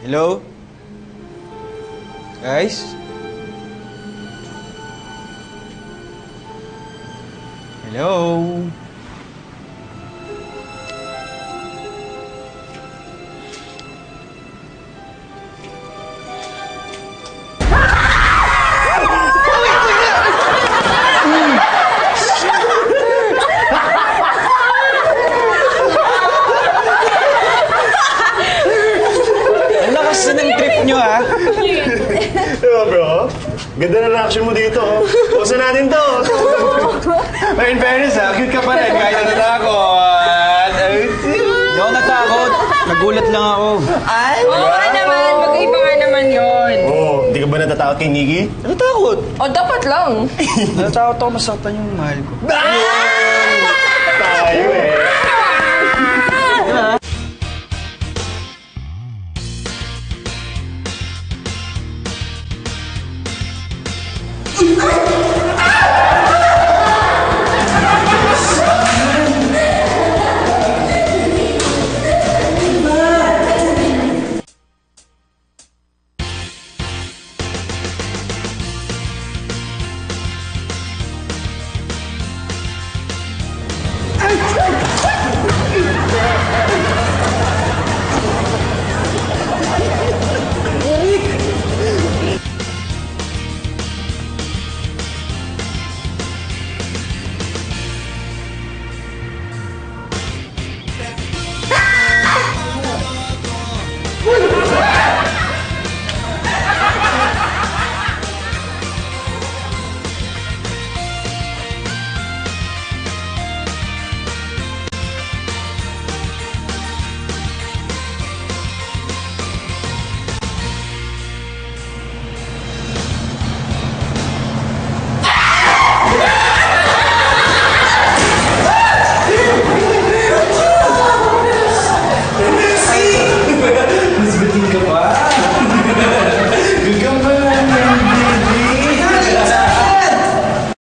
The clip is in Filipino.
Hello? Guys? Hello? Ang lakas na ng trip nyo, ha? Diba, bro? Ganda na reaction mo dito. Pusa natin to. Pero in fairness, ha? Cute ka pa rin kahit natakot. Hindi ako natakot. Nagulat lang ako. Ay, oo nga naman. Mag-iba nga naman yun. Oo, di ka ba natatakot kay Nikki? Natakot. O, dapat lang. Natakot ako masaktan yung mahal ko. Ah!